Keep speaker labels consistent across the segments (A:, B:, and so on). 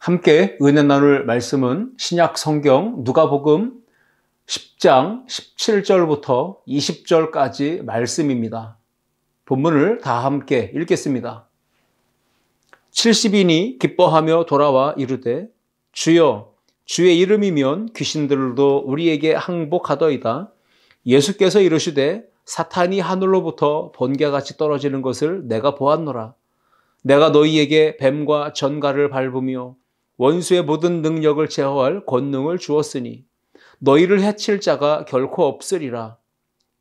A: 함께 은혜 나눌 말씀은 신약 성경 누가복음 10장 17절부터 20절까지 말씀입니다. 본문을 다 함께 읽겠습니다. 70인이 기뻐하며 돌아와 이르되 주여 주의 이름이면 귀신들도 우리에게 항복하더이다. 예수께서 이르시되 사탄이 하늘로부터 번개같이 떨어지는 것을 내가 보았노라. 내가 너희에게 뱀과 전갈을 밟으며 원수의 모든 능력을 제어할 권능을 주었으니 너희를 해칠 자가 결코 없으리라.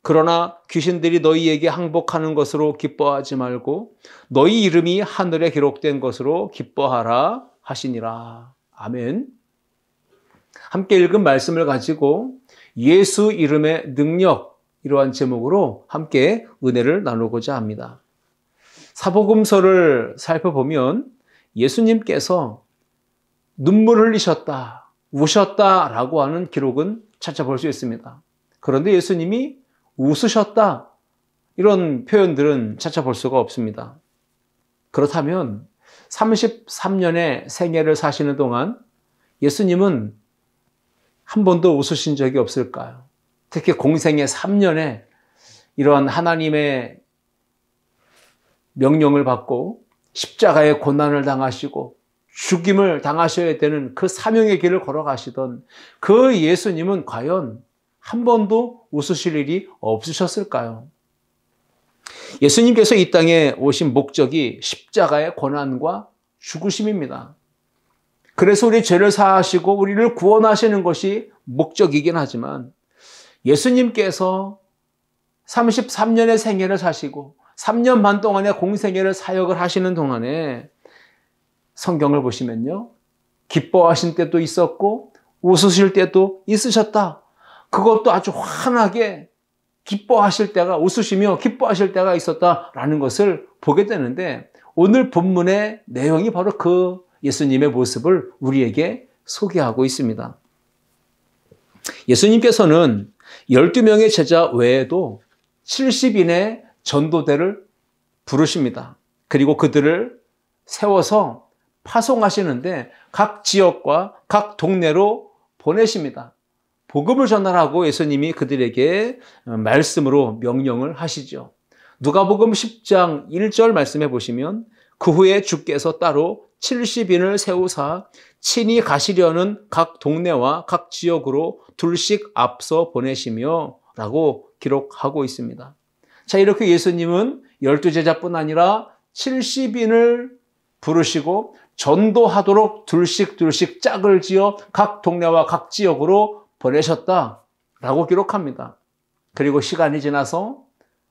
A: 그러나 귀신들이 너희에게 항복하는 것으로 기뻐하지 말고 너희 이름이 하늘에 기록된 것으로 기뻐하라 하시니라. 아멘. 함께 읽은 말씀을 가지고 예수 이름의 능력, 이러한 제목으로 함께 은혜를 나누고자 합니다. 사복음서를 살펴보면 예수님께서 눈물을 흘리셨다, 우셨다라고 하는 기록은 찾아볼 수 있습니다. 그런데 예수님이 웃으셨다, 이런 표현들은 찾아볼 수가 없습니다. 그렇다면 33년의 생애를 사시는 동안 예수님은 한 번도 웃으신 적이 없을까요? 특히 공생의 3년에 이러한 하나님의 명령을 받고 십자가의 고난을 당하시고 죽임을 당하셔야 되는 그 사명의 길을 걸어가시던 그 예수님은 과연 한 번도 웃으실 일이 없으셨을까요? 예수님께서 이 땅에 오신 목적이 십자가의 고난과 죽으심입니다. 그래서 우리 죄를 사하시고 우리를 구원하시는 것이 목적이긴 하지만 예수님께서 33년의 생애를 사시고 3년 반 동안의 공생애를 사역을 하시는 동안에 성경을 보시면요, 기뻐하신 때도 있었고 웃으실 때도 있으셨다. 그것도 아주 환하게 기뻐하실 때가, 웃으시며 기뻐하실 때가 있었다라는 것을 보게 되는데, 오늘 본문의 내용이 바로 그 예수님의 모습을 우리에게 소개하고 있습니다. 예수님께서는 12명의 제자 외에도 70인의 전도대를 부르십니다. 그리고 그들을 세워서 파송하시는데 각 지역과 각 동네로 보내십니다. 복음을 전하라고 예수님이 그들에게 말씀으로 명령을 하시죠. 누가복음 10장 1절 말씀해 보시면 그 후에 주께서 따로 70인을 세우사 친히 가시려는 각 동네와 각 지역으로 둘씩 앞서 보내시며 라고 기록하고 있습니다. 자, 이렇게 예수님은 12제자뿐 아니라 70인을 부르시고 전도하도록 둘씩 짝을 지어 각 동네와 각 지역으로 보내셨다라고 기록합니다. 그리고 시간이 지나서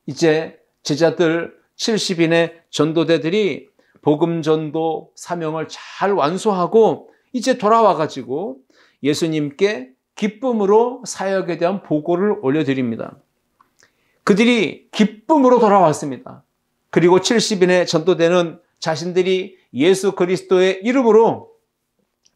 A: 이제 제자들 70인의 전도대들이 복음 전도 사명을 잘 완수하고 이제 돌아와가지고 예수님께 기쁨으로 사역에 대한 보고를 올려드립니다. 그들이 기쁨으로 돌아왔습니다. 그리고 70인의 전도대는 자신들이 예수 그리스도의 이름으로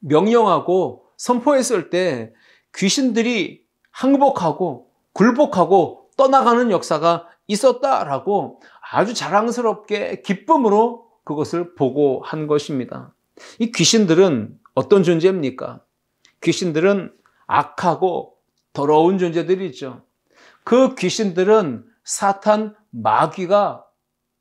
A: 명령하고 선포했을 때 귀신들이 항복하고 굴복하고 떠나가는 역사가 있었다라고 아주 자랑스럽게 기쁨으로 그것을 보고한 것입니다. 이 귀신들은 어떤 존재입니까? 귀신들은 악하고 더러운 존재들이죠. 그 귀신들은 사탄 마귀가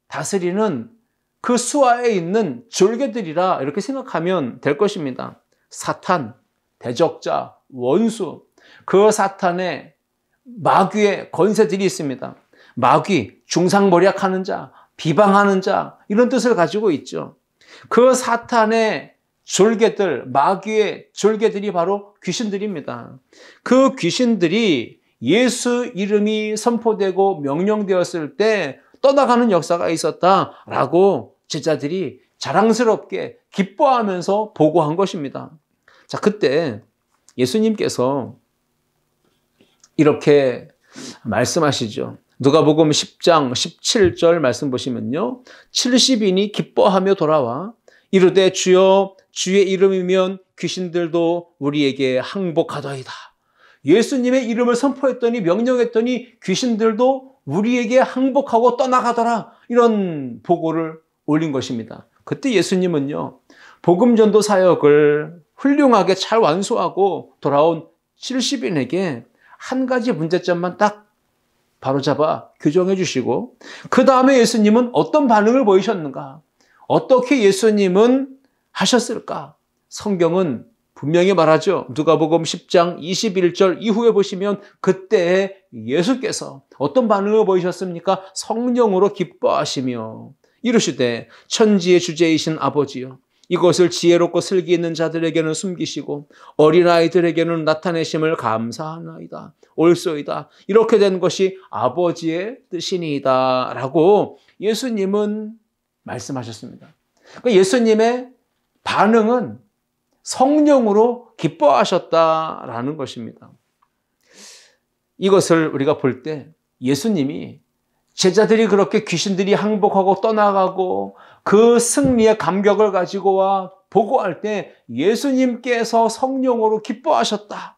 A: 다스리는 그 수하에 있는 졸개들이라 이렇게 생각하면 될 것입니다. 사탄, 대적자, 원수, 그 사탄의 마귀의 권세들이 있습니다. 마귀, 중상모략하는 자, 비방하는 자, 이런 뜻을 가지고 있죠. 그 사탄의 졸개들, 마귀의 졸개들이 바로 귀신들입니다. 그 귀신들이 예수 이름이 선포되고 명령되었을 때 떠나가는 역사가 있었다라고 제자들이 자랑스럽게 기뻐하면서 보고한 것입니다. 자, 그때 예수님께서 이렇게 말씀하시죠. 누가복음 10장 17절 말씀 보시면요, 70인이 기뻐하며 돌아와 이르되 주여 주의 이름이면 귀신들도 우리에게 항복하더이다. 예수님의 이름을 선포했더니 명령했더니 귀신들도 우리에게 항복하고 떠나가더라. 이런 보고를 올린 것입니다. 그때 예수님은요, 복음 전도 사역을 훌륭하게 잘 완수하고 돌아온 70인에게 한 가지 문제점만 딱 바로잡아 교정해 주시고, 그 다음에 예수님은 어떤 반응을 보이셨는가? 어떻게 예수님은 하셨을까? 성경은 분명히 말하죠. 누가복음 10장 21절 이후에 보시면 그때 예수께서 어떤 반응을 보이셨습니까? 성령으로 기뻐하시며 이르시되 천지의 주제이신 아버지여, 이것을 지혜롭고 슬기 있는 자들에게는 숨기시고 어린아이들에게는 나타내심을 감사하나이다. 옳소이다. 이렇게 된 것이 아버지의 뜻이니이다. 라고 예수님은 말씀하셨습니다. 그러니까 예수님의 반응은 성령으로 기뻐하셨다라는 것입니다. 이것을 우리가 볼 때 예수님이 제자들이 그렇게 귀신들이 항복하고 떠나가고 그 승리의 감격을 가지고 와 보고할 때 예수님께서 성령으로 기뻐하셨다.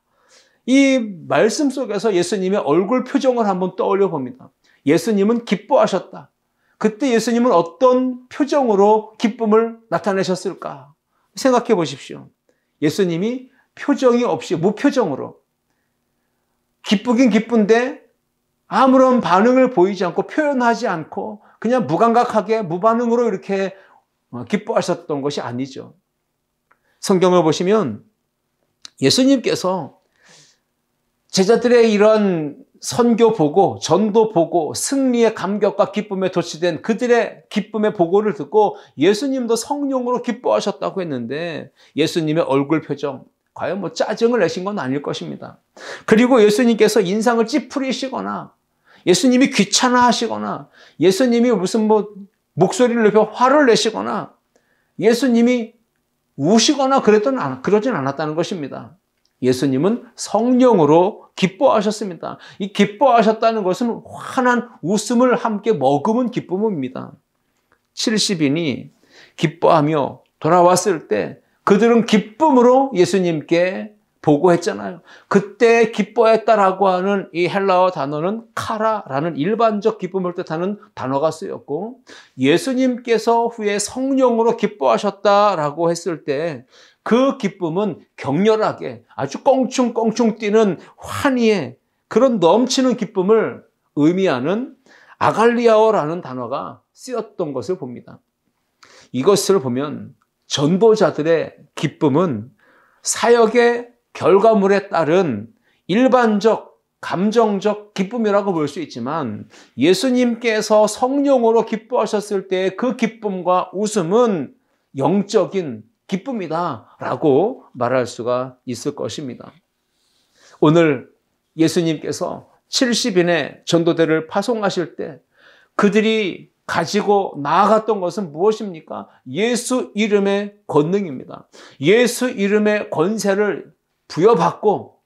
A: 이 말씀 속에서 예수님의 얼굴 표정을 한번 떠올려 봅니다. 예수님은 기뻐하셨다. 그때 예수님은 어떤 표정으로 기쁨을 나타내셨을까? 생각해 보십시오. 예수님이 표정이 없이 무표정으로, 기쁘긴 기쁜데 아무런 반응을 보이지 않고 표현하지 않고 그냥 무감각하게 무반응으로 이렇게 기뻐하셨던 것이 아니죠. 성경을 보시면 예수님께서 제자들의 이런 선교 보고, 전도 보고, 승리의 감격과 기쁨에 도취된 그들의 기쁨의 보고를 듣고 예수님도 성령으로 기뻐하셨다고 했는데 예수님의 얼굴 표정, 과연 짜증을 내신 건 아닐 것입니다. 그리고 예수님께서 인상을 찌푸리시거나 예수님이 귀찮아하시거나 예수님이 무슨 목소리를 높여 화를 내시거나 예수님이 우시거나 그러진 않았다는 것입니다. 예수님은 성령으로 기뻐하셨습니다. 이 기뻐하셨다는 것은 환한 웃음을 함께 머금은 기쁨입니다. 70인이 기뻐하며 돌아왔을 때 그들은 기쁨으로 예수님께 보고했잖아요. 그때 기뻐했다라고 하는 이 헬라어 단어는 카라라는 일반적 기쁨을 뜻하는 단어가 쓰였고, 예수님께서 후에 성령으로 기뻐하셨다라고 했을 때 그 기쁨은 격렬하게 아주 껑충껑충 뛰는 환희의 그런 넘치는 기쁨을 의미하는 아갈리아어라는 단어가 쓰였던 것을 봅니다. 이것을 보면 전도자들의 기쁨은 사역의 결과물에 따른 일반적 감정적 기쁨이라고 볼 수 있지만 예수님께서 성령으로 기뻐하셨을 때 그 기쁨과 웃음은 영적인 기쁨이다라고 말할 수가 있을 것입니다. 오늘 예수님께서 70인의 전도대를 파송하실 때 그들이 가지고 나아갔던 것은 무엇입니까? 예수 이름의 권능입니다. 예수 이름의 권세를 부여받고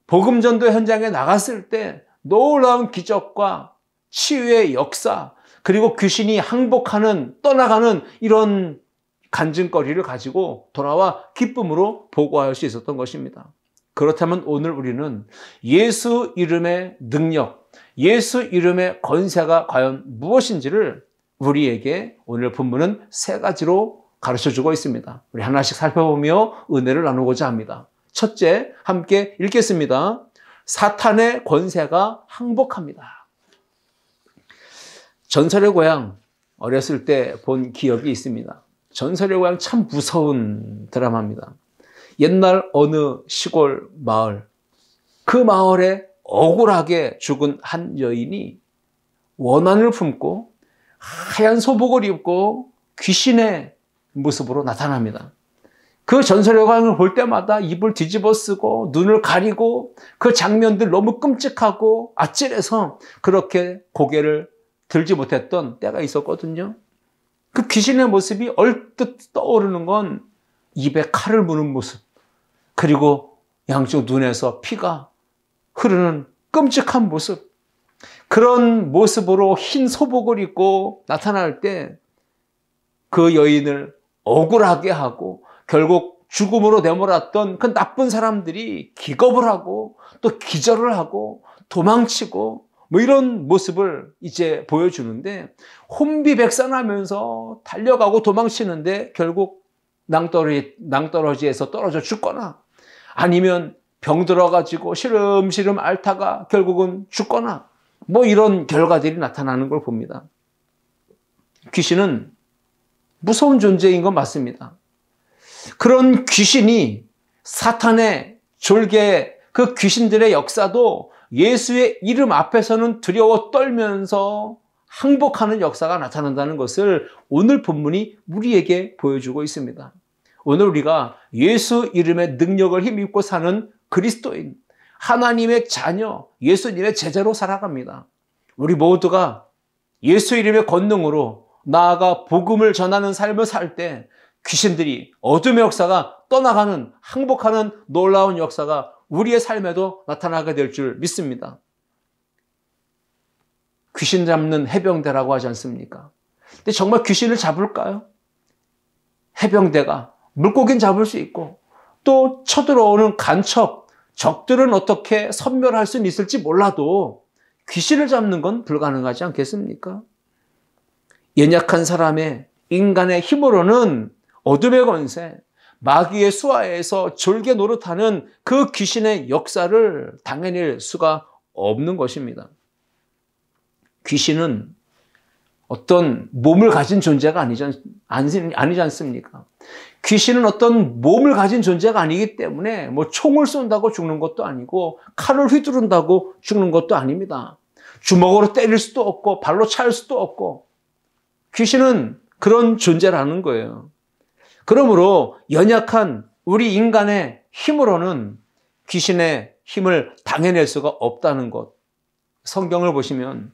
A: 복음 전도 현장에 나갔을 때 놀라운 기적과 치유의 역사, 그리고 귀신이 항복하는, 떠나가는 이런 간증거리를 가지고 돌아와 기쁨으로 보고할 수 있었던 것입니다. 그렇다면 오늘 우리는 예수 이름의 능력, 예수 이름의 권세가 과연 무엇인지를 우리에게 오늘 본문은 3가지로 가르쳐주고 있습니다. 우리 하나씩 살펴보며 은혜를 나누고자 합니다. 첫째, 함께 읽겠습니다. 사탄의 권세가 항복합니다. 전설의 고향, 어렸을 때 본 기억이 있습니다. 전설의 고향 참 무서운 드라마입니다. 옛날 어느 시골 마을, 그 마을에 억울하게 죽은 한 여인이 원한을 품고 하얀 소복을 입고 귀신의 모습으로 나타납니다. 그 전설의 고향을 볼 때마다 입을 뒤집어 쓰고 눈을 가리고 그 장면들 너무 끔찍하고 아찔해서 그렇게 고개를 들지 못했던 때가 있었거든요. 그 귀신의 모습이 얼뜻 떠오르는 건 입에 칼을 무는 모습, 그리고 양쪽 눈에서 피가 흐르는 끔찍한 모습, 그런 모습으로 흰 소복을 입고 나타날 때 그 여인을 억울하게 하고 결국 죽음으로 내몰았던 그 나쁜 사람들이 기겁을 하고 또 기절을 하고 도망치고 이런 모습을 이제 보여주는데 혼비백산하면서 달려가고 도망치는데 결국 낭떠러지에서 떨어져 죽거나 아니면 병들어가지고 시름시름 앓다가 결국은 죽거나 뭐 이런 결과들이 나타나는 걸 봅니다. 귀신은 무서운 존재인 건 맞습니다. 그런 귀신이 사탄의 졸개 그 귀신들의 역사도 예수의 이름 앞에서는 두려워 떨면서 항복하는 역사가 나타난다는 것을 오늘 본문이 우리에게 보여주고 있습니다. 오늘 우리가 예수 이름의 능력을 힘입고 사는 그리스도인, 하나님의 자녀, 예수님의 제자로 살아갑니다. 우리 모두가 예수 이름의 권능으로 나아가 복음을 전하는 삶을 살 때 귀신들이 어둠의 역사가 떠나가는 항복하는 놀라운 역사가 우리의 삶에도 나타나게 될 줄 믿습니다. 귀신 잡는 해병대라고 하지 않습니까? 근데 정말 귀신을 잡을까요? 해병대가 물고기는 잡을 수 있고 또 쳐들어오는 간첩, 적들은 어떻게 섬멸할 수는 있을지 몰라도 귀신을 잡는 건 불가능하지 않겠습니까? 연약한 사람의 인간의 힘으로는 어둠의 권세, 마귀의 수하에서 졸개 노릇하는 그 귀신의 역사를 당해낼 수가 없는 것입니다. 귀신은 어떤 몸을 가진 존재가 아니지 않습니까? 귀신은 어떤 몸을 가진 존재가 아니기 때문에 뭐 총을 쏜다고 죽는 것도 아니고 칼을 휘두른다고 죽는 것도 아닙니다. 주먹으로 때릴 수도 없고 발로 찰 수도 없고 귀신은 그런 존재라는 거예요. 그러므로 연약한 우리 인간의 힘으로는 귀신의 힘을 당해낼 수가 없다는 것. 성경을 보시면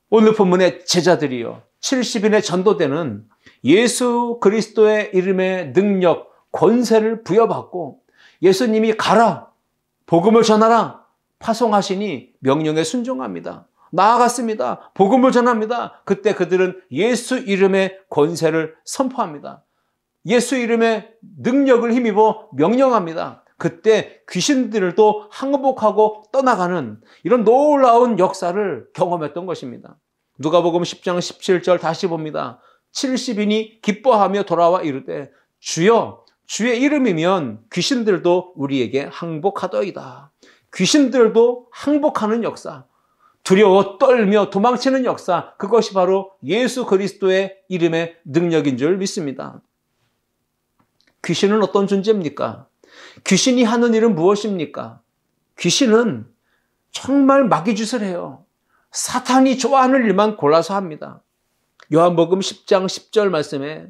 A: 오늘 본문의 제자들이요 70인의 전도대는 예수 그리스도의 이름의 능력, 권세를 부여받고 예수님이 가라, 복음을 전하라 파송하시니 명령에 순종합니다. 나아갔습니다. 복음을 전합니다. 그때 그들은 예수 이름의 권세를 선포합니다. 예수 이름의 능력을 힘입어 명령합니다. 그때 귀신들도 항복하고 떠나가는 이런 놀라운 역사를 경험했던 것입니다. 누가복음 10장 17절 다시 봅니다. 70인이 기뻐하며 돌아와 이르되 주여 주의 이름이면 귀신들도 우리에게 항복하더이다. 귀신들도 항복하는 역사, 두려워 떨며 도망치는 역사, 그것이 바로 예수 그리스도의 이름의 능력인 줄 믿습니다. 귀신은 어떤 존재입니까? 귀신이 하는 일은 무엇입니까? 귀신은 정말 마귀짓을 해요. 사탄이 좋아하는 일만 골라서 합니다. 요한복음 10장 10절 말씀에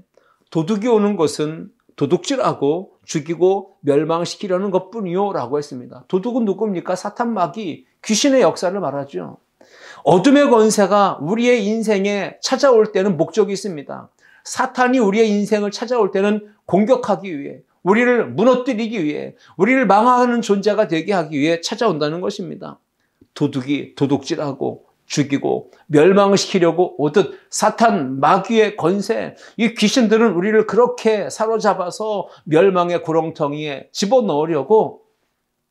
A: 도둑이 오는 것은 도둑질하고 죽이고 멸망시키려는 것뿐이요 라고 했습니다. 도둑은 누굽니까? 사탄 마귀, 귀신의 역사를 말하죠. 어둠의 권세가 우리의 인생에 찾아올 때는 목적이 있습니다. 사탄이 우리의 인생을 찾아올 때는 공격하기 위해, 우리를 무너뜨리기 위해, 우리를 망하는 존재가 되게 하기 위해 찾아온다는 것입니다. 도둑이 도둑질하고 죽이고 멸망을 시키려고 오듯 사탄 마귀의 권세, 이 귀신들은 우리를 그렇게 사로잡아서 멸망의 구렁텅이에 집어넣으려고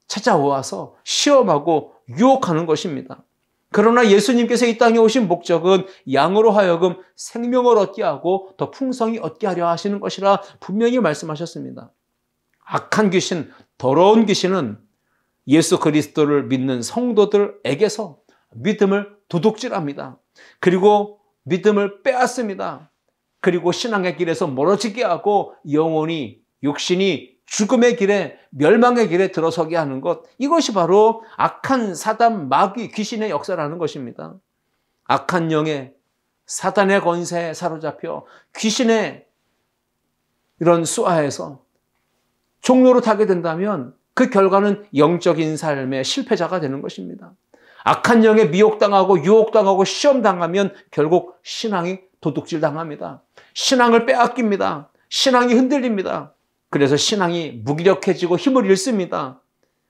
A: 찾아와서 시험하고 유혹하는 것입니다. 그러나 예수님께서 이 땅에 오신 목적은 양으로 하여금 생명을 얻게 하고 더 풍성히 얻게 하려 하시는 것이라 분명히 말씀하셨습니다. 악한 귀신, 더러운 귀신은 예수 그리스도를 믿는 성도들에게서 믿음을 도둑질합니다. 그리고 믿음을 빼앗습니다. 그리고 신앙의 길에서 멀어지게 하고 영혼이, 육신이 죽음의 길에, 멸망의 길에 들어서게 하는 것, 이것이 바로 악한 사단, 마귀, 귀신의 역사라는 것입니다. 악한 영에 사단의 권세에 사로잡혀 귀신의 이런 수하에서 종로로 타게 된다면 그 결과는 영적인 삶의 실패자가 되는 것입니다. 악한 영에 미혹당하고 유혹당하고 시험당하면 결국 신앙이 도둑질당합니다. 신앙을 빼앗깁니다. 신앙이 흔들립니다. 그래서 신앙이 무기력해지고 힘을 잃습니다.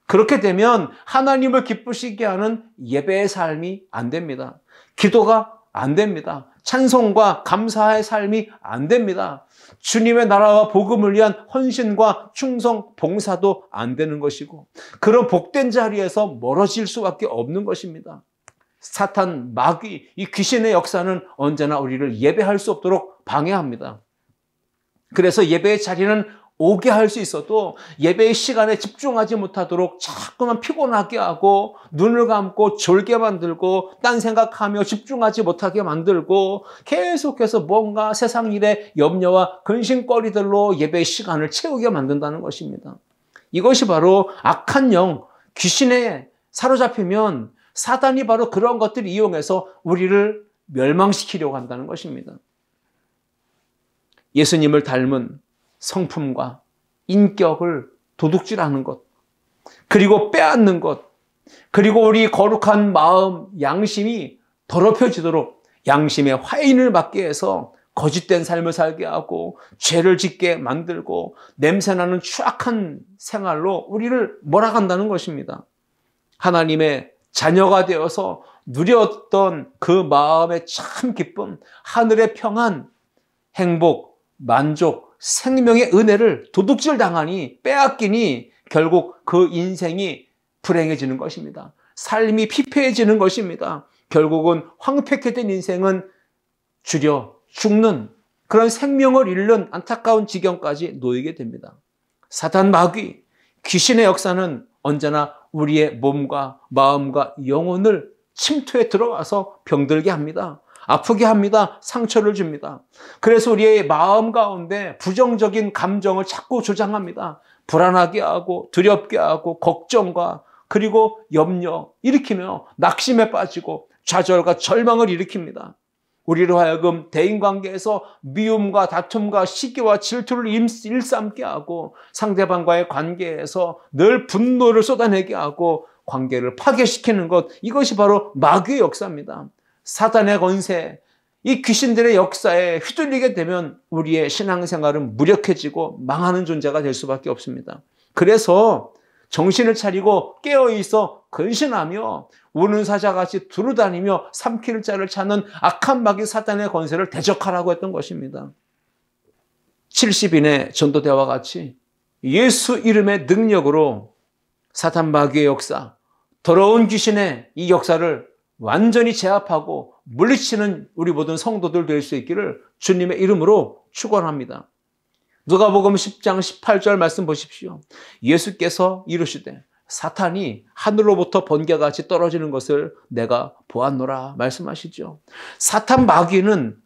A: 그렇게 되면 하나님을 기쁘시게 하는 예배의 삶이 안 됩니다. 기도가 안 됩니다. 찬송과 감사의 삶이 안 됩니다. 주님의 나라와 복음을 위한 헌신과 충성, 봉사도 안 되는 것이고 그런 복된 자리에서 멀어질 수밖에 없는 것입니다. 사탄, 마귀, 이 귀신의 역사는 언제나 우리를 예배할 수 없도록 방해합니다. 그래서 예배의 자리는 오게 할 수 있어도 예배의 시간에 집중하지 못하도록 자꾸만 피곤하게 하고 눈을 감고 졸게 만들고 딴 생각하며 집중하지 못하게 만들고 계속해서 뭔가 세상 일에 염려와 근심거리들로 예배의 시간을 채우게 만든다는 것입니다. 이것이 바로 악한 영, 귀신에 사로잡히면 사단이 바로 그런 것들을 이용해서 우리를 멸망시키려고 한다는 것입니다. 예수님을 닮은 성품과 인격을 도둑질하는 것, 그리고 빼앗는 것, 그리고 우리 거룩한 마음, 양심이 더럽혀지도록 양심의 화인을 맞게 해서 거짓된 삶을 살게 하고 죄를 짓게 만들고 냄새나는 추악한 생활로 우리를 몰아간다는 것입니다. 하나님의 자녀가 되어서 누렸던 그 마음의 참 기쁨, 하늘의 평안, 행복, 만족, 생명의 은혜를 도둑질 당하니 빼앗기니 결국 그 인생이 불행해지는 것입니다. 삶이 피폐해지는 것입니다. 결국은 황폐케 된 인생은 줄여 죽는 그런 생명을 잃는 안타까운 지경까지 놓이게 됩니다. 사단 마귀, 귀신의 역사는 언제나 우리의 몸과 마음과 영혼을 침투해 들어와서 병들게 합니다. 아프게 합니다. 상처를 줍니다. 그래서 우리의 마음 가운데 부정적인 감정을 자꾸 조장합니다. 불안하게 하고 두렵게 하고 걱정과 그리고 염려 일으키며 낙심에 빠지고 좌절과 절망을 일으킵니다. 우리로 하여금 대인관계에서 미움과 다툼과 시기와 질투를 일삼게 하고 상대방과의 관계에서 늘 분노를 쏟아내게 하고 관계를 파괴시키는 것, 이것이 바로 마귀의 역사입니다. 사단의 권세, 이 귀신들의 역사에 휘둘리게 되면 우리의 신앙생활은 무력해지고 망하는 존재가 될 수밖에 없습니다. 그래서 정신을 차리고 깨어있어 근신하며 우는 사자같이 두루다니며 삼킬 자를 찾는 악한 마귀 사단의 권세를 대적하라고 했던 것입니다. 70인의 전도대와 같이 예수 이름의 능력으로 사단 마귀의 역사, 더러운 귀신의 이 역사를 완전히 제압하고 물리치는 우리 모든 성도들 될 수 있기를 주님의 이름으로 축원합니다. 누가복음 10장 18절 말씀 보십시오. 예수께서 이르시되 사탄이 하늘로부터 번개같이 떨어지는 것을 내가 보았노라 말씀하시죠. 사탄 마귀는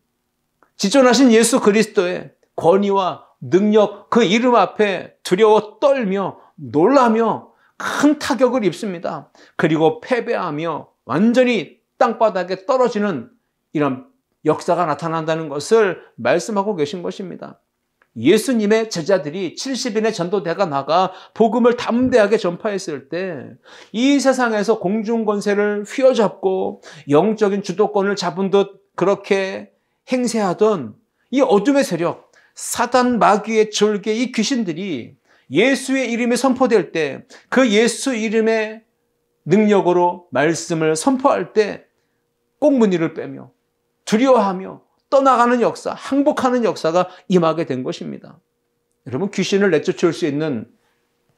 A: 지존하신 예수 그리스도의 권위와 능력, 그 이름 앞에 두려워 떨며 놀라며 큰 타격을 입습니다. 그리고 패배하며 완전히 땅바닥에 떨어지는 이런 역사가 나타난다는 것을 말씀하고 계신 것입니다. 예수님의 제자들이 70인의 전도대가 나가 복음을 담대하게 전파했을 때 이 세상에서 공중권세를 휘어잡고 영적인 주도권을 잡은 듯 그렇게 행세하던 이 어둠의 세력, 사단 마귀의 졸개 이 귀신들이 예수의 이름이 선포될 때 그 예수 이름의 능력으로 말씀을 선포할 때 꽁무니를 빼며 두려워하며 떠나가는 역사, 항복하는 역사가 임하게 된 것입니다. 여러분, 귀신을 내쫓을 수 있는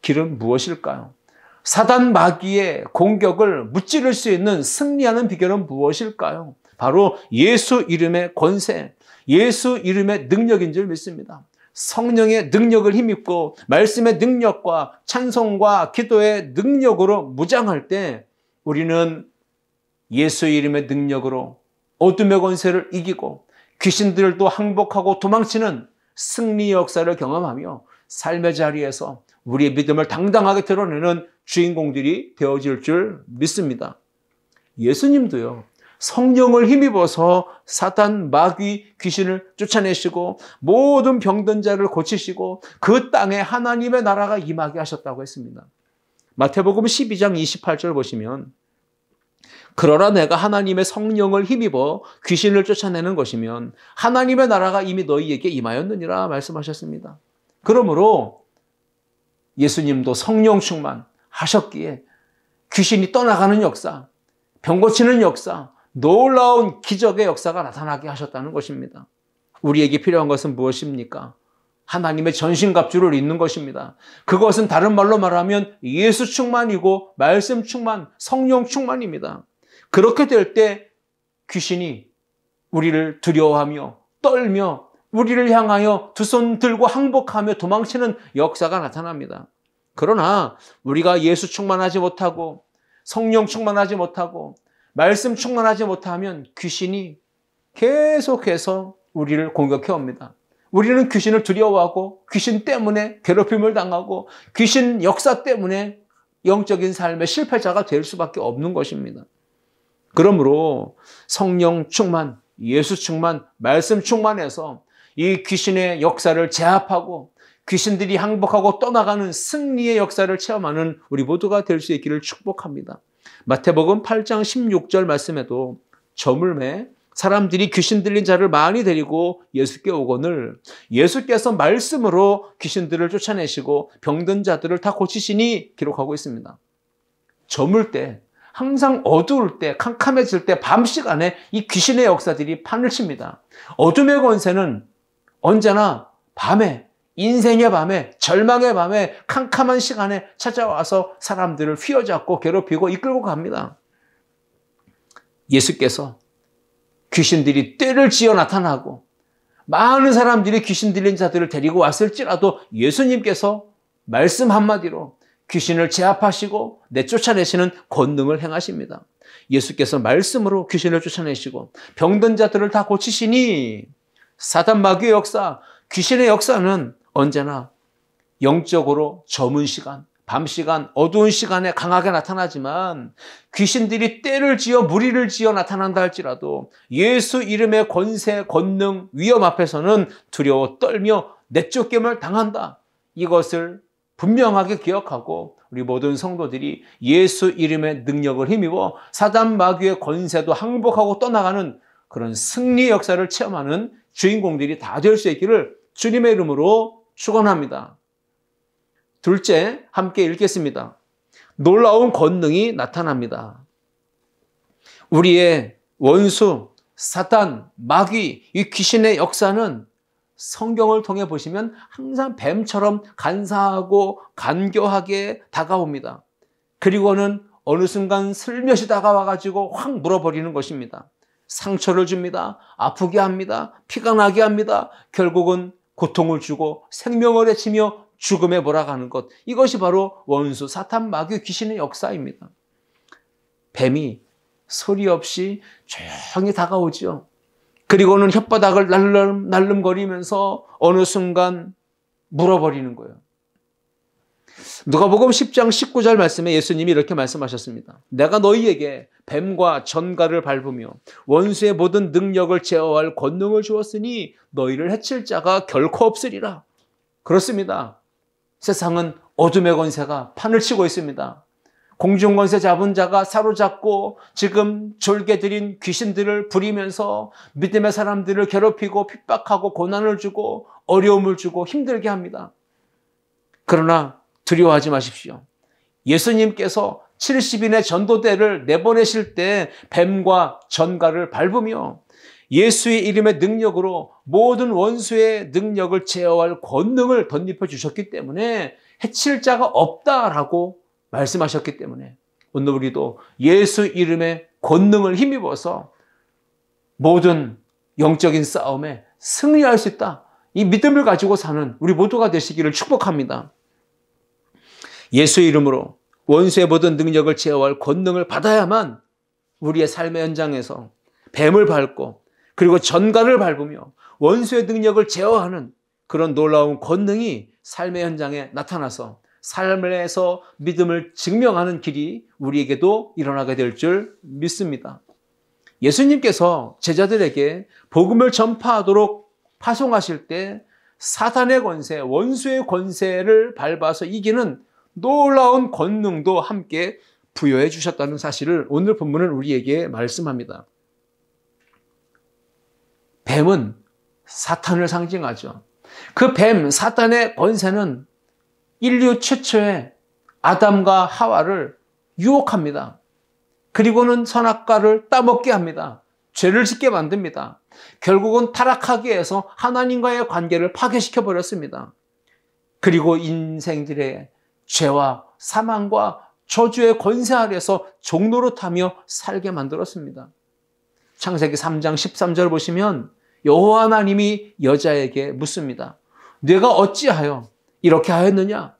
A: 길은 무엇일까요? 사단 마귀의 공격을 무찌를 수 있는 승리하는 비결은 무엇일까요? 바로 예수 이름의 권세, 예수 이름의 능력인 줄 믿습니다. 성령의 능력을 힘입고 말씀의 능력과 찬송과 기도의 능력으로 무장할 때 우리는 예수 이름의 능력으로 어둠의 권세를 이기고 귀신들도 항복하고 도망치는 승리 역사를 경험하며 삶의 자리에서 우리의 믿음을 당당하게 드러내는 주인공들이 되어질 줄 믿습니다. 예수님도요, 성령을 힘입어서 사단, 마귀, 귀신을 쫓아내시고 모든 병든 자를 고치시고 그 땅에 하나님의 나라가 임하게 하셨다고 했습니다. 마태복음 12장 28절 보시면 그러나 내가 하나님의 성령을 힘입어 귀신을 쫓아내는 것이면 하나님의 나라가 이미 너희에게 임하였느니라 말씀하셨습니다. 그러므로 예수님도 성령 충만하셨기에 귀신이 떠나가는 역사, 병 고치는 역사, 놀라운 기적의 역사가 나타나게 하셨다는 것입니다. 우리에게 필요한 것은 무엇입니까? 하나님의 전신갑주를 입는 것입니다. 그것은 다른 말로 말하면 예수 충만이고 말씀 충만, 성령 충만입니다. 그렇게 될 때 귀신이 우리를 두려워하며 떨며 우리를 향하여 두 손 들고 항복하며 도망치는 역사가 나타납니다. 그러나 우리가 예수 충만하지 못하고 성령 충만하지 못하고 말씀 충만하지 못하면 귀신이 계속해서 우리를 공격해 옵니다. 우리는 귀신을 두려워하고 귀신 때문에 괴롭힘을 당하고 귀신 역사 때문에 영적인 삶의 실패자가 될 수밖에 없는 것입니다. 그러므로 성령 충만, 예수 충만, 말씀 충만해서 이 귀신의 역사를 제압하고 귀신들이 항복하고 떠나가는 승리의 역사를 체험하는 우리 모두가 될 수 있기를 축복합니다. 마태복음 8장 16절 말씀에도 저물매 사람들이 귀신 들린 자를 많이 데리고 예수께 오거늘 예수께서 말씀으로 귀신들을 쫓아내시고 병든 자들을 다 고치시니 기록하고 있습니다. 저물 때, 항상 어두울 때, 캄캄해질 때 밤 시간에 이 귀신의 역사들이 판을 칩니다. 어둠의 권세는 언제나 밤에, 인생의 밤에, 절망의 밤에, 캄캄한 시간에 찾아와서 사람들을 휘어잡고 괴롭히고 이끌고 갑니다. 예수께서 귀신들이 떼를 지어 나타나고 많은 사람들이 귀신 들린 자들을 데리고 왔을지라도 예수님께서 말씀 한마디로 귀신을 제압하시고 내쫓아내시는 권능을 행하십니다. 예수께서 말씀으로 귀신을 쫓아내시고 병든 자들을 다 고치시니 사단 마귀의 역사, 귀신의 역사는 언제나 영적으로 저문 시간, 밤 시간, 어두운 시간에 강하게 나타나지만 귀신들이 떼를 지어 무리를 지어 나타난다 할지라도 예수 이름의 권세, 권능, 위험 앞에서는 두려워 떨며 내쫓김을 당한다. 이것을 분명하게 기억하고 우리 모든 성도들이 예수 이름의 능력을 힘입어 사단 마귀의 권세도 항복하고 떠나가는 그런 승리의 역사를 체험하는 주인공들이 다 될 수 있기를 주님의 이름으로 축원합니다. 둘째, 함께 읽겠습니다. 놀라운 권능이 나타납니다. 우리의 원수, 사탄, 마귀, 이 귀신의 역사는 성경을 통해 보시면 항상 뱀처럼 간사하고 간교하게 다가옵니다. 그리고는 어느 순간 슬며시 다가와가지고 확 물어버리는 것입니다. 상처를 줍니다. 아프게 합니다. 피가 나게 합니다. 결국은 고통을 주고 생명을 해치며 죽음에 몰아가는 것. 이것이 바로 원수, 사탄, 마귀, 귀신의 역사입니다. 뱀이 소리 없이 조용히 다가오죠. 그리고는 혓바닥을 날름거리면서 어느 순간 물어버리는 거예요. 누가복음 10장 19절 말씀에 예수님이 이렇게 말씀하셨습니다. 내가 너희에게 뱀과 전갈을 밟으며 원수의 모든 능력을 제어할 권능을 주었으니 너희를 해칠 자가 결코 없으리라. 그렇습니다. 세상은 어둠의 권세가 판을 치고 있습니다. 공중권세 잡은 자가 사로잡고 지금 졸개들인 귀신들을 부리면서 믿음의 사람들을 괴롭히고 핍박하고 고난을 주고 어려움을 주고 힘들게 합니다. 그러나 두려워하지 마십시오. 예수님께서 70인의 전도대를 내보내실 때 뱀과 전갈을 밟으며 예수의 이름의 능력으로 모든 원수의 능력을 제어할 권능을 덧입혀 주셨기 때문에 해칠 자가 없다라고 말씀하셨기 때문에 오늘 우리도 예수 이름의 권능을 힘입어서 모든 영적인 싸움에 승리할 수 있다. 이 믿음을 가지고 사는 우리 모두가 되시기를 축복합니다. 예수 이름으로 원수의 모든 능력을 제어할 권능을 받아야만 우리의 삶의 현장에서 뱀을 밟고 그리고 전갈을 밟으며 원수의 능력을 제어하는 그런 놀라운 권능이 삶의 현장에 나타나서 삶에서 믿음을 증명하는 길이 우리에게도 일어나게 될 줄 믿습니다. 예수님께서 제자들에게 복음을 전파하도록 파송하실 때 사탄의 권세, 원수의 권세를 밟아서 이기는 놀라운 권능도 함께 부여해 주셨다는 사실을 오늘 본문은 우리에게 말씀합니다. 뱀은 사탄을 상징하죠. 그 뱀, 사탄의 권세는 인류 최초의 아담과 하와를 유혹합니다. 그리고는 선악과를 따먹게 합니다. 죄를 짓게 만듭니다. 결국은 타락하게 해서 하나님과의 관계를 파괴시켜 버렸습니다. 그리고 인생들의 죄와 사망과 저주의 권세 아래서 종노릇하며 살게 만들었습니다. 창세기 3장 13절 보시면 여호와 하나님이 여자에게 묻습니다. 네가 어찌하여 이렇게 하였느냐?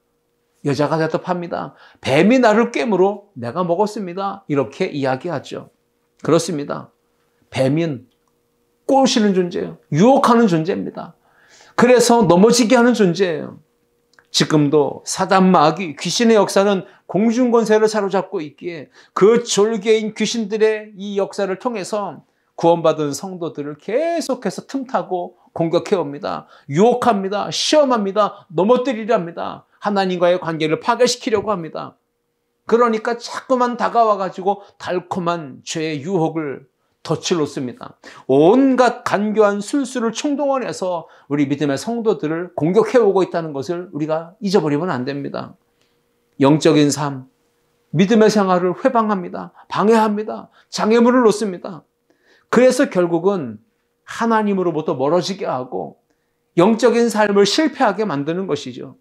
A: 여자가 대답합니다. 뱀이 나를 꿰므로 내가 먹었습니다. 이렇게 이야기하죠. 그렇습니다. 뱀은 꼬시는 존재예요. 유혹하는 존재입니다. 그래서 넘어지게 하는 존재예요. 지금도 사단 마귀 귀신의 역사는 공중권세를 사로잡고 있기에 그 졸개인 귀신들의 이 역사를 통해서 구원받은 성도들을 계속해서 틈타고 공격해 옵니다. 유혹합니다. 시험합니다. 넘어뜨리려 합니다. 하나님과의 관계를 파괴시키려고 합니다. 그러니까 자꾸만 다가와가지고 달콤한 죄의 유혹을 덫을 놓습니다. 온갖 간교한 술수를 총동원해서 우리 믿음의 성도들을 공격해오고 있다는 것을 우리가 잊어버리면 안 됩니다. 영적인 삶, 믿음의 생활을 회방합니다. 방해합니다. 장애물을 놓습니다. 그래서 결국은 하나님으로부터 멀어지게 하고 영적인 삶을 실패하게 만드는 것이죠.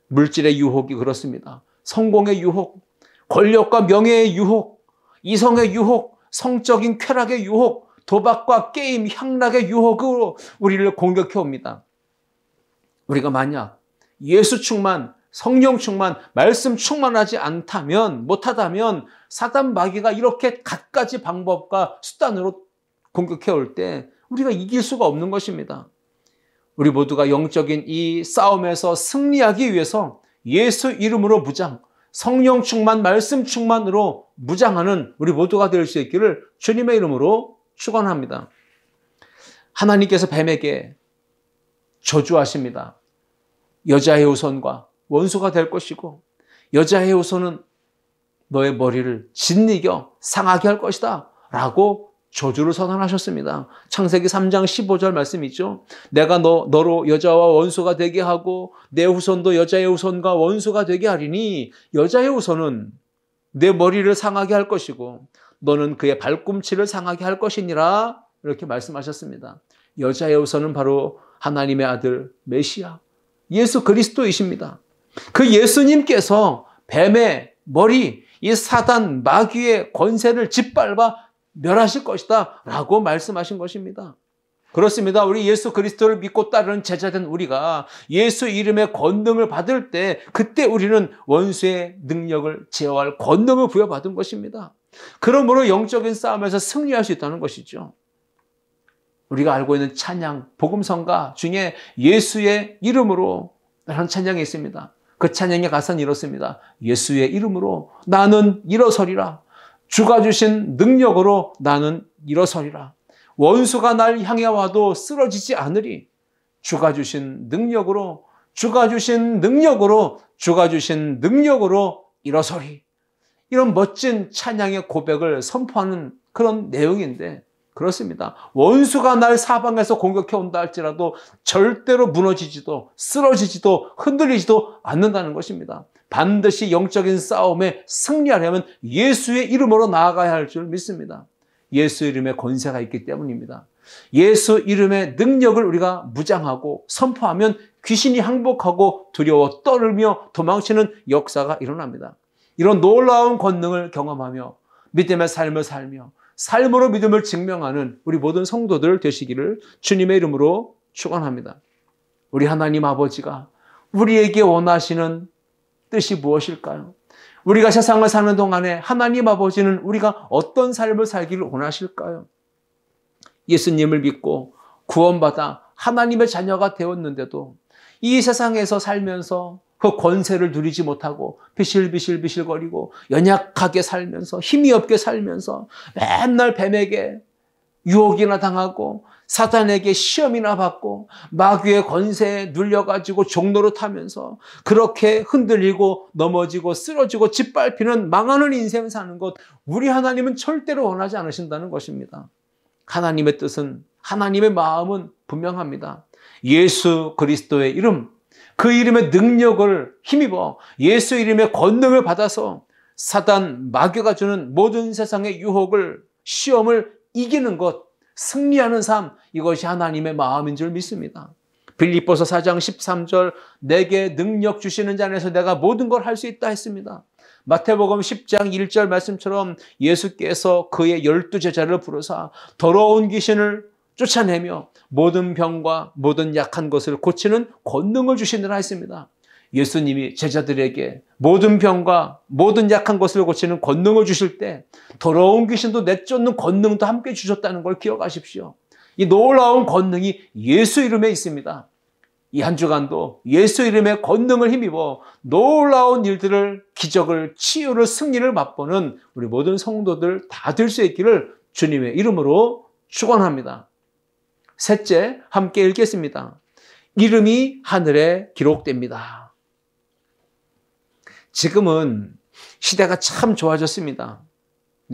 A: 물질의 유혹이 그렇습니다. 성공의 유혹, 권력과 명예의 유혹, 이성의 유혹, 성적인 쾌락의 유혹, 도박과 게임, 향락의 유혹으로 우리를 공격해 옵니다. 우리가 만약 예수 충만, 성령 충만, 말씀 충만하지 못하다면 사단 마귀가 이렇게 갖가지 방법과 수단으로 공격해 올 때 우리가 이길 수가 없는 것입니다. 우리 모두가 영적인 이 싸움에서 승리하기 위해서 예수 이름으로 무장, 성령 충만, 말씀 충만으로 무장하는 우리 모두가 될 수 있기를 주님의 이름으로 축원합니다. 하나님께서 뱀에게 저주하십니다. 여자의 후손과 원수가 될 것이고 여자의 후손은 너의 머리를 짓이겨 상하게 할 것이다 라고 저주를 선언하셨습니다. 창세기 3장 15절 말씀이죠. 내가 너로 여자와 원수가 되게 하고 내 후손도 여자의 후손과 원수가 되게 하리니 여자의 후손은 내 머리를 상하게 할 것이고 너는 그의 발꿈치를 상하게 할 것이니라 이렇게 말씀하셨습니다. 여자의 후손은 바로 하나님의 아들 메시아 예수 그리스도이십니다. 그 예수님께서 뱀의 머리, 이 사단 마귀의 권세를 짓밟아 멸하실 것이다 라고 말씀하신 것입니다. 그렇습니다. 우리 예수 그리스도를 믿고 따르는 제자된 우리가 예수 이름의 권능을 받을 때 그때 우리는 원수의 능력을 제어할 권능을 부여받은 것입니다. 그러므로 영적인 싸움에서 승리할 수 있다는 것이죠. 우리가 알고 있는 찬양, 복음성가 중에 예수의 이름으로 라는 찬양이 있습니다. 그 찬양의 가사는 이렇습니다. 예수의 이름으로 나는 일어서리라. 주가 주신 능력으로 나는 일어서리라. 원수가 날 향해 와도 쓰러지지 않으리. 주가 주신 능력으로 일어서리. 이런 멋진 찬양의 고백을 선포하는 그런 내용인데 그렇습니다. 원수가 날 사방에서 공격해 온다 할지라도 절대로 무너지지도 쓰러지지도 흔들리지도 않는다는 것입니다. 반드시 영적인 싸움에 승리하려면 예수의 이름으로 나아가야 할 줄 믿습니다. 예수 이름의 권세가 있기 때문입니다. 예수 이름의 능력을 우리가 무장하고 선포하면 귀신이 항복하고 두려워 떨며 도망치는 역사가 일어납니다. 이런 놀라운 권능을 경험하며 믿음의 삶을 살며 삶으로 믿음을 증명하는 우리 모든 성도들 되시기를 주님의 이름으로 축원합니다. 우리 하나님 아버지가 우리에게 원하시는 뜻이 무엇일까요? 우리가 세상을 사는 동안에 하나님 아버지는 우리가 어떤 삶을 살기를 원하실까요? 예수님을 믿고 구원받아 하나님의 자녀가 되었는데도 이 세상에서 살면서 그 권세를 누리지 못하고 비실비실거리고 연약하게 살면서 힘이 없게 살면서 맨날 뱀에게 유혹이나 당하고 사탄에게 시험이나 받고 마귀의 권세에 눌려가지고 종로로 타면서 그렇게 흔들리고 넘어지고 쓰러지고 짓밟히는 망하는 인생 사는 것 우리 하나님은 절대로 원하지 않으신다는 것입니다. 하나님의 뜻은 하나님의 마음은 분명합니다. 예수 그리스도의 이름 그 이름의 능력을 힘입어 예수 이름의 권능을 받아서 사단 마귀가 주는 모든 세상의 유혹을 시험을 이기는 것 승리하는 삶 이것이 하나님의 마음인 줄 믿습니다. 빌립보서 4장 13절 내게 능력 주시는 자 안에서 내가 모든 걸 할 수 있다 했습니다. 마태복음 10장 1절 말씀처럼 예수께서 그의 12 제자를 부르사 더러운 귀신을 쫓아내며 모든 병과 모든 약한 것을 고치는 권능을 주시느라 했습니다. 예수님이 제자들에게 모든 병과 모든 약한 것을 고치는 권능을 주실 때 더러운 귀신도 내쫓는 권능도 함께 주셨다는 걸 기억하십시오. 이 놀라운 권능이 예수 이름에 있습니다. 이 한 주간도 예수 이름의 권능을 힘입어 놀라운 일들을, 기적을, 치유를, 승리를 맛보는 우리 모든 성도들 다 될 수 있기를 주님의 이름으로 축원합니다. 셋째, 함께 읽겠습니다. 이름이 하늘에 기록됩니다. 지금은 시대가 참 좋아졌습니다.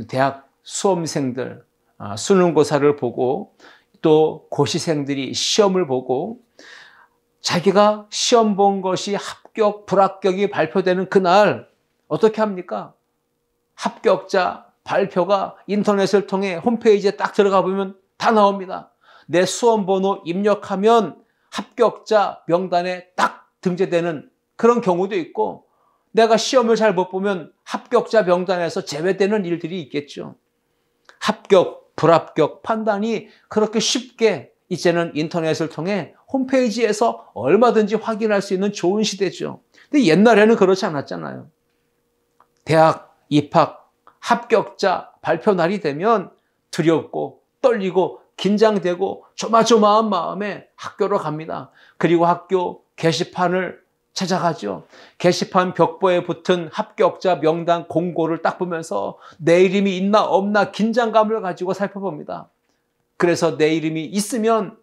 A: 대학 수험생들, 수능고사를 보고 또 고시생들이 시험을 보고 자기가 시험 본 것이 합격, 불합격이 발표되는 그날 어떻게 합니까? 합격자 발표가 인터넷을 통해 홈페이지에 딱 들어가 보면 다 나옵니다. 내 수험 번호 입력하면 합격자 명단에 딱 등재되는 그런 경우도 있고, 내가 시험을 잘 못 보면 합격자 명단에서 제외되는 일들이 있겠죠. 합격, 불합격 판단이 그렇게 쉽게 이제는 인터넷을 통해 홈페이지에서 얼마든지 확인할 수 있는 좋은 시대죠. 근데 옛날에는 그렇지 않았잖아요. 대학 입학 합격자 발표 날이 되면 두렵고 떨리고 긴장되고 조마조마한 마음에 학교로 갑니다. 그리고 학교 게시판을 찾아가죠. 게시판 벽보에 붙은 합격자 명단 공고를 딱 보면서 내 이름이 있나 없나 긴장감을 가지고 살펴봅니다. 그래서 내 이름이 있으면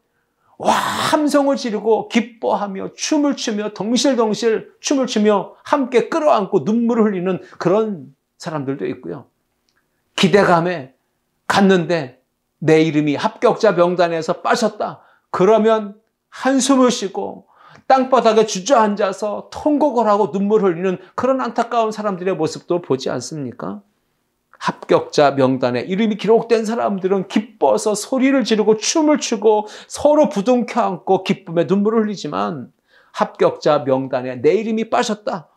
A: 와 함성을 지르고 기뻐하며 춤을 추며 덩실덩실 춤을 추며 함께 끌어안고 눈물을 흘리는 그런 사람들도 있고요. 기대감에 갔는데 내 이름이 합격자 명단에서 빠졌다. 그러면 한숨을 쉬고 땅바닥에 주저앉아서 통곡을 하고 눈물을 흘리는 그런 안타까운 사람들의 모습도 보지 않습니까? 합격자 명단에 이름이 기록된 사람들은 기뻐서 소리를 지르고 춤을 추고 서로 부둥켜 안고 기쁨에 눈물을 흘리지만, 합격자 명단에 내 이름이 빠졌다.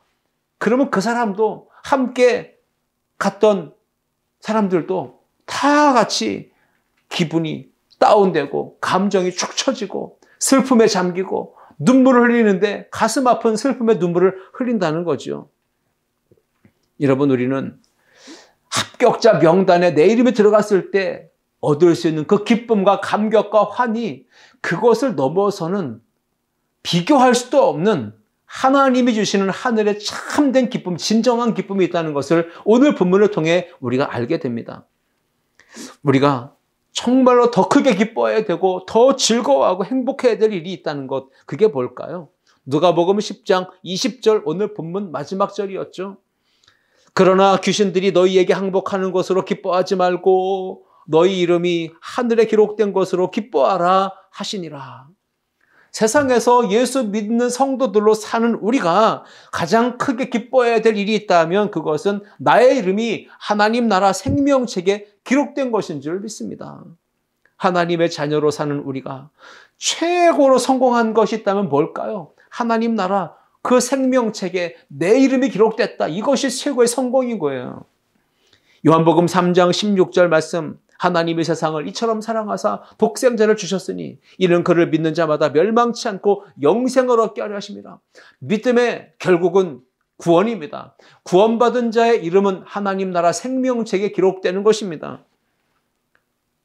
A: 그러면 그 사람도 함께 갔던 사람들도 다 같이 기분이 다운되고 감정이 축 처지고 슬픔에 잠기고 눈물을 흘리는데 가슴 아픈 슬픔의 눈물을 흘린다는 거죠. 여러분, 우리는 합격자 명단에 내 이름이 들어갔을 때 얻을 수 있는 그 기쁨과 감격과 환희, 그것을 넘어서는 비교할 수도 없는 하나님이 주시는 하늘의 참된 기쁨, 진정한 기쁨이 있다는 것을 오늘 본문을 통해 우리가 알게 됩니다. 우리가 정말로 더 크게 기뻐해야 되고 더 즐거워하고 행복해야 될 일이 있다는 것, 그게 뭘까요? 누가복음 10장 20절 오늘 본문 마지막 절이었죠. 그러나 귀신들이 너희에게 항복하는 것으로 기뻐하지 말고 너희 이름이 하늘에 기록된 것으로 기뻐하라 하시니라. 세상에서 예수 믿는 성도들로 사는 우리가 가장 크게 기뻐해야 될 일이 있다면 그것은 나의 이름이 하나님 나라 생명책에 기록된 것인 줄 믿습니다. 하나님의 자녀로 사는 우리가 최고로 성공한 것이 있다면 뭘까요? 하나님 나라 그 생명책에 내 이름이 기록됐다. 이것이 최고의 성공인 거예요. 요한복음 3장 16절 말씀, 하나님이 세상을 이처럼 사랑하사 독생자를 주셨으니 이는 그를 믿는 자마다 멸망치 않고 영생을 얻게 하려 하십니다. 믿음의 결국은 구원입니다. 구원받은 자의 이름은 하나님 나라 생명책에 기록되는 것입니다.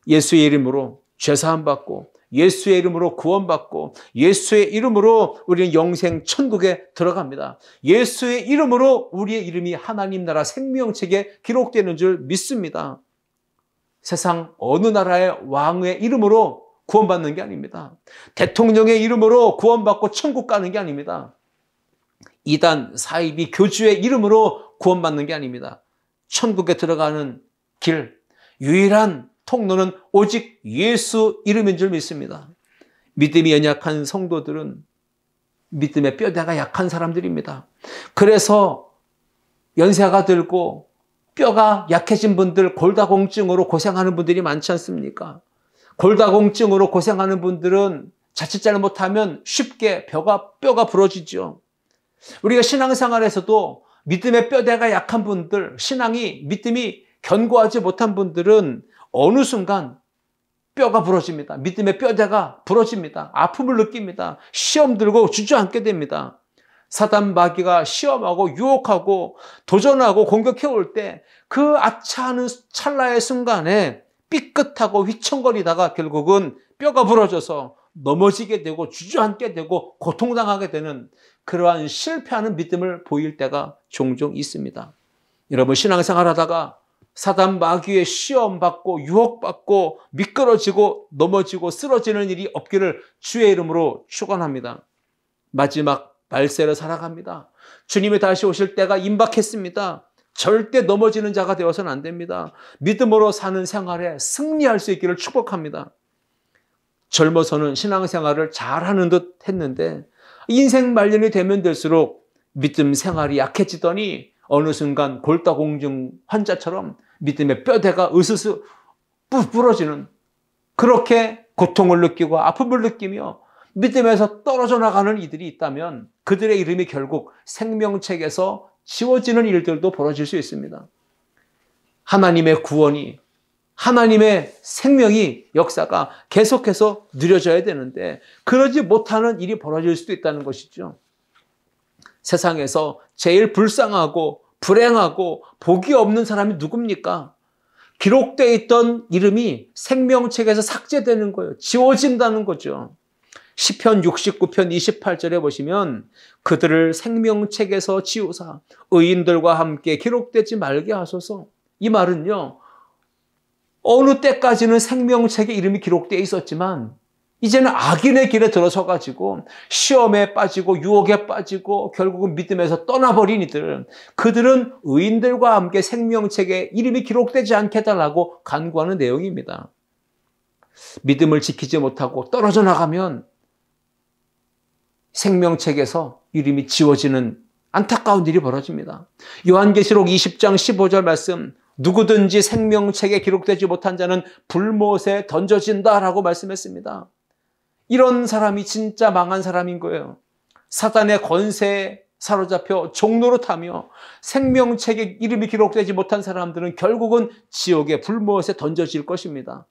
A: 예수의 이름으로 죄사함 받고 예수의 이름으로 구원받고 예수의 이름으로 우리는 영생 천국에 들어갑니다. 예수의 이름으로 우리의 이름이 하나님 나라 생명책에 기록되는 줄 믿습니다. 세상 어느 나라의 왕의 이름으로 구원받는 게 아닙니다. 대통령의 이름으로 구원받고 천국 가는 게 아닙니다. 이단, 사이비, 교주의 이름으로 구원받는 게 아닙니다. 천국에 들어가는 길, 유일한 통로는 오직 예수 이름인 줄 믿습니다. 믿음이 연약한 성도들은 믿음의 뼈대가 약한 사람들입니다. 그래서 연세가 들고 뼈가 약해진 분들, 골다공증으로 고생하는 분들이 많지 않습니까? 골다공증으로 고생하는 분들은 자칫 잘못하면 쉽게 뼈가 부러지죠. 우리가 신앙생활에서도 믿음의 뼈대가 약한 분들, 믿음이 견고하지 못한 분들은 어느 순간 뼈가 부러집니다. 믿음의 뼈대가 부러집니다. 아픔을 느낍니다. 시험 들고 주저앉게 됩니다. 사단 마귀가 시험하고 유혹하고 도전하고 공격해 올 때 그 아차하는 찰나의 순간에 삐끗하고 휘청거리다가 결국은 뼈가 부러져서 넘어지게 되고 주저앉게 되고 고통당하게 되는 그러한 실패하는 믿음을 보일 때가 종종 있습니다. 여러분, 신앙생활 하다가 사단 마귀의 시험받고 유혹받고 미끄러지고 넘어지고 쓰러지는 일이 없기를 주의 이름으로 축원합니다. 마지막 말세를 살아갑니다. 주님이 다시 오실 때가 임박했습니다. 절대 넘어지는 자가 되어서는 안 됩니다. 믿음으로 사는 생활에 승리할 수 있기를 축복합니다. 젊어서는 신앙생활을 잘하는 듯 했는데 인생 말년이 되면 될수록 믿음 생활이 약해지더니 어느 순간 골다공증 환자처럼 믿음의 뼈대가 으스스 부러지는, 그렇게 고통을 느끼고 아픔을 느끼며 믿음에서 떨어져 나가는 이들이 있다면 그들의 이름이 결국 생명책에서 지워지는 일들도 벌어질 수 있습니다. 하나님의 구원이, 하나님의 생명이, 역사가 계속해서 누려져야 되는데 그러지 못하는 일이 벌어질 수도 있다는 것이죠. 세상에서 제일 불쌍하고 불행하고 복이 없는 사람이 누굽니까? 기록되어 있던 이름이 생명책에서 삭제되는 거예요. 지워진다는 거죠. 시편 69편 28절에 보시면 그들을 생명책에서 지우사 의인들과 함께 기록되지 말게 하소서. 이 말은요, 어느 때까지는 생명책에 이름이 기록되어 있었지만 이제는 악인의 길에 들어서가지고 시험에 빠지고 유혹에 빠지고 결국은 믿음에서 떠나버린 이들, 그들은 의인들과 함께 생명책에 이름이 기록되지 않게 해달라고 간구하는 내용입니다. 믿음을 지키지 못하고 떨어져 나가면 생명책에서 이름이 지워지는 안타까운 일이 벌어집니다. 요한계시록 20장 15절 말씀, 누구든지 생명책에 기록되지 못한 자는 불못에 던져진다라고 말씀했습니다. 이런 사람이 진짜 망한 사람인 거예요. 사단의 권세에 사로잡혀 종로로 타며 생명책에 이름이 기록되지 못한 사람들은 결국은 지옥의 불못에 던져질 것입니다.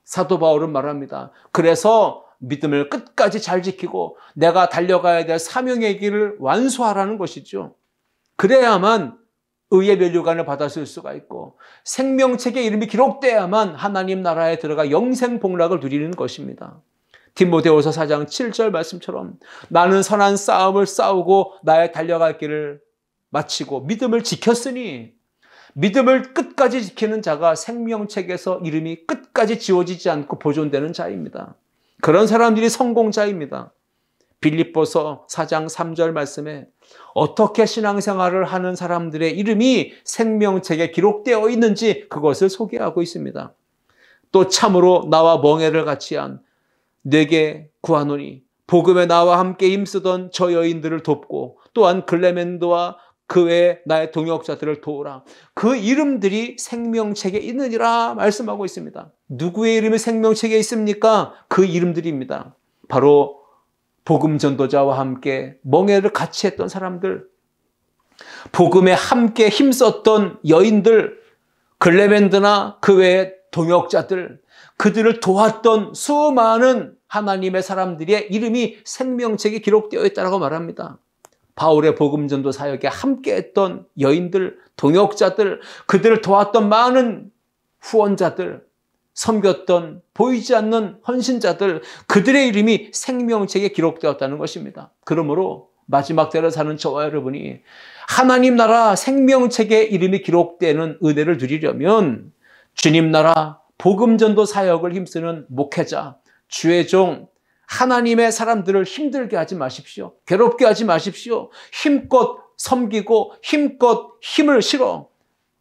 A: 사도 바울은 말합니다. 그래서 믿음을 끝까지 잘 지키고 내가 달려가야 될 사명의 길을 완수하라는 것이죠. 그래야만 의의 면류관을 받았을 수가 있고 생명책에 이름이 기록돼야만 하나님 나라에 들어가 영생 복락을 누리는 것입니다. 디모데후서 4장 7절 말씀처럼 나는 선한 싸움을 싸우고 나의 달려갈 길을 마치고 믿음을 지켰으니, 믿음을 끝까지 지키는 자가 생명책에서 이름이 끝까지 지워지지 않고 보존되는 자입니다. 그런 사람들이 성공자입니다. 빌립보서 4장 3절 말씀에 어떻게 신앙생활을 하는 사람들의 이름이 생명책에 기록되어 있는지 그것을 소개하고 있습니다. 또 참으로 나와 멍에를 같이 한 내게 구하노니 복음에 나와 함께 힘쓰던 저 여인들을 돕고 또한 글레멘드와 그 외에 나의 동역자들을 도우라. 그 이름들이 생명책에 있느니라 말씀하고 있습니다. 누구의 이름이 생명책에 있습니까? 그 이름들입니다. 바로 복음 전도자와 함께 멍에를 같이 했던 사람들, 복음에 함께 힘썼던 여인들, 글레멘드나 그 외의 동역자들, 그들을 도왔던 수많은 하나님의 사람들의 이름이 생명책에 기록되어 있다고 말합니다. 바울의 복음 전도 사역에 함께했던 여인들, 동역자들, 그들을 도왔던 많은 후원자들, 섬겼던 보이지 않는 헌신자들, 그들의 이름이 생명책에 기록되었다는 것입니다. 그러므로 마지막 때를 사는 저와 여러분이 하나님 나라 생명책에 이름이 기록되는 은혜를 누리려면 주님 나라 복음 전도 사역을 힘쓰는 목회자, 주의 종, 하나님의 사람들을 힘들게 하지 마십시오. 괴롭게 하지 마십시오. 힘껏 섬기고 힘껏 힘을 실어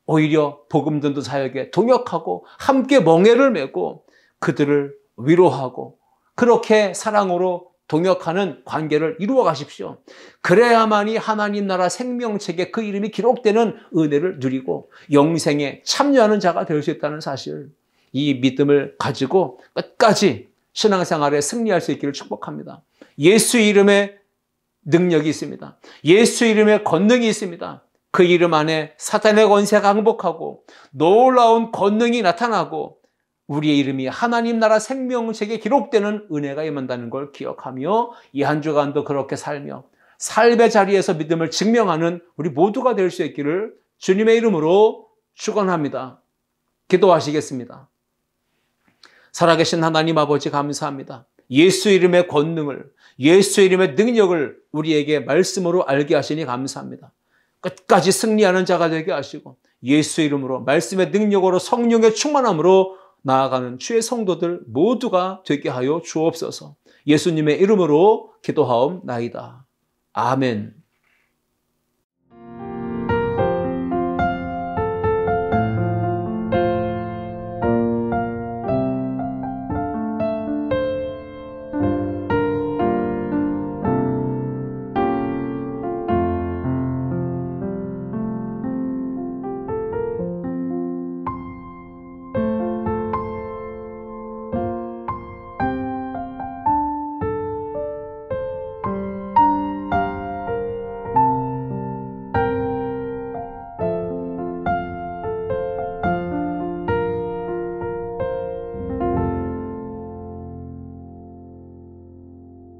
A: 오히려 복음 전도 사역에 동역하고 함께 멍에를 메고 그들을 위로하고 그렇게 사랑으로 동역하는 관계를 이루어 가십시오. 그래야만이 하나님 나라 생명책에 그 이름이 기록되는 은혜를 누리고 영생에 참여하는 자가 될 수 있다는 사실, 이 믿음을 가지고 끝까지 신앙생활에 승리할 수 있기를 축복합니다. 예수 이름에 능력이 있습니다. 예수 이름에 권능이 있습니다. 그 이름 안에 사탄의 권세가 항복하고 놀라운 권능이 나타나고 우리의 이름이 하나님 나라 생명책에 기록되는 은혜가 임한다는 걸 기억하며 이 한 주간도 그렇게 살며 삶의 자리에서 믿음을 증명하는 우리 모두가 될 수 있기를 주님의 이름으로 축원합니다. 기도하시겠습니다. 살아계신 하나님 아버지 감사합니다. 예수 이름의 권능을, 예수 이름의 능력을 우리에게 말씀으로 알게 하시니 감사합니다. 끝까지 승리하는 자가 되게 하시고 예수 이름으로 말씀의 능력으로 성령의 충만함으로 나아가는 주의 성도들 모두가 되게 하여 주옵소서. 예수님의 이름으로 기도하옵나이다. 아멘.